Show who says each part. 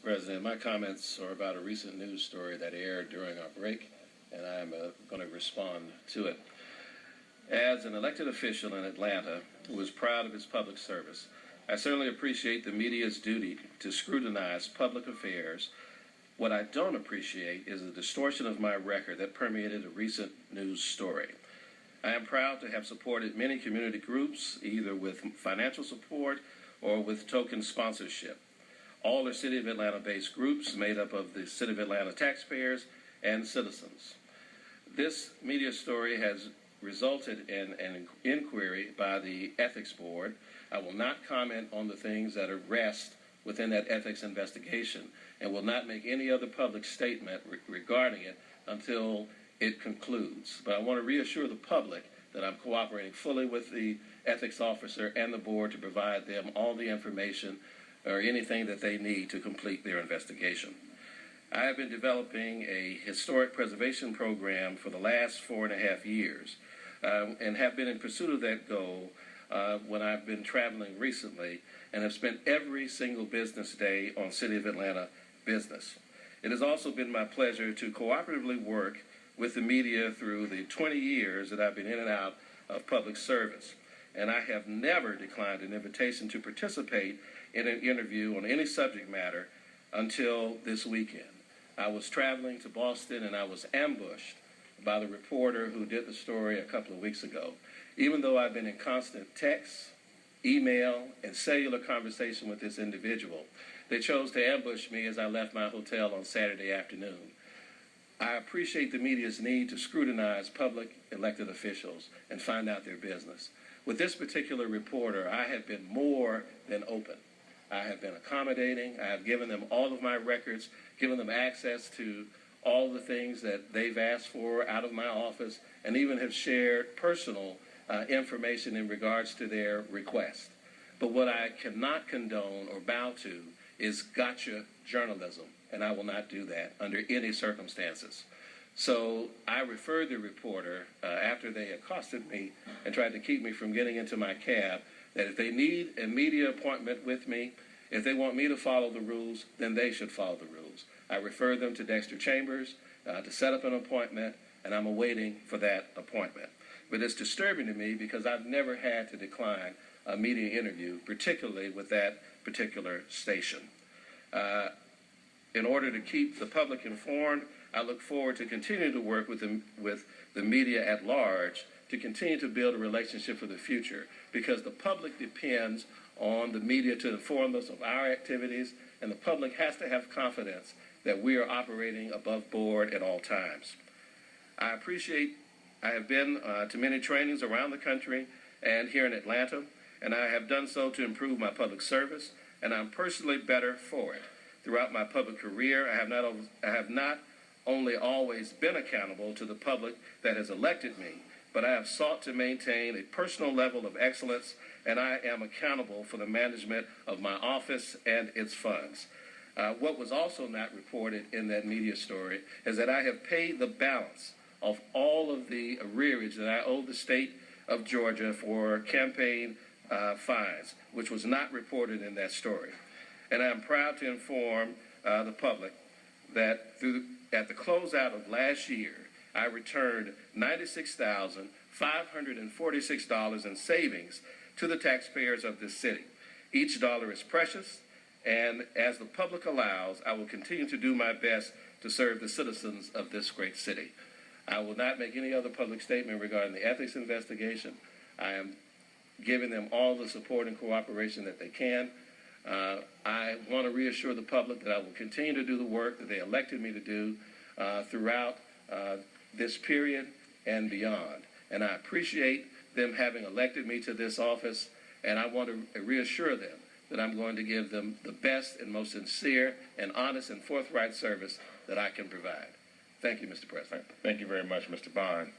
Speaker 1: President. My comments are about a recent news story that aired during our break, and I'm going to respond to it. As an elected official in Atlanta who is proud of his public service, I certainly appreciate the media's duty to scrutinize public affairs. What I don't appreciate is the distortion of my record that permeated a recent news story. I am proud to have supported many community groups, either with financial support or with token sponsorship. All are City of Atlanta-based groups made up of the City of Atlanta taxpayers and citizens. This media story has resulted in an inquiry by the Ethics Board. I will not comment on the things that rest within that ethics investigation and will not make any other public statement regarding it until it concludes. But I want to reassure the public that I'm cooperating fully with the ethics officer and the board to provide them all the information or anything that they need to complete their investigation. I have been developing a historic preservation program for the last 4.5 years and have been in pursuit of that goal when I've been traveling recently and have spent every single business day on City of Atlanta business. It has also been my pleasure to cooperatively work with the media through the 20 years that I've been in and out of public service. And I have never declined an invitation to participate in an interview on any subject matter until this weekend. I was traveling to Boston and I was ambushed by the reporter who did the story a couple of weeks ago. Even though I've been in constant text, email, and cellular conversation with this individual, they chose to ambush me as I left my hotel on Saturday afternoon. I appreciate the media's need to scrutinize public elected officials and find out their business. With this particular reporter, I have been more than open. I have been accommodating. I have given them all of my records, given them access to all the things that they've asked for out of my office, and even have shared personal information in regards to their request. But what I cannot condone or bow to is gotcha journalism, and I will not do that under any circumstances. So I referred the reporter after they accosted me and tried to keep me from getting into my cab that if they need a media appointment with me, if they want me to follow the rules, then they should follow the rules. I referred them to Dexter Chambers to set up an appointment, and I'm awaiting for that appointment. But it's disturbing to me because I've never had to decline a media interview, particularly with that particular station. In order to keep the public informed, I look forward to continuing to work with the media at large to continue to build a relationship for the future, because the public depends on the media to inform us of our activities, and the public has to have confidence that we are operating above board at all times. I have been to many trainings around the country and here in Atlanta, and I have done so to improve my public service, and I'm personally better for it. Throughout my public career, I have not only always been accountable to the public that has elected me, but I have sought to maintain a personal level of excellence, and I am accountable for the management of my office and its funds. What was also not reported in that media story is that I have paid the balance of all of the arrearage that I owe the state of Georgia for campaign fines, which was not reported in that story. And I am proud to inform the public that at the closeout of last year, I returned $96,546 in savings to the taxpayers of this city. Each dollar is precious, and as the public allows, I will continue to do my best to serve the citizens of this great city. I will not make any other public statement regarding the ethics investigation. I am giving them all the support and cooperation that they can. I want to reassure the public that I will continue to do the work that they elected me to do throughout this period and beyond. And I appreciate them having elected me to this office, and I want to reassure them that I'm going to give them the best and most sincere and honest and forthright service that I can provide. Thank you, Mr. President.
Speaker 2: Thank you very much, Mr. Bond.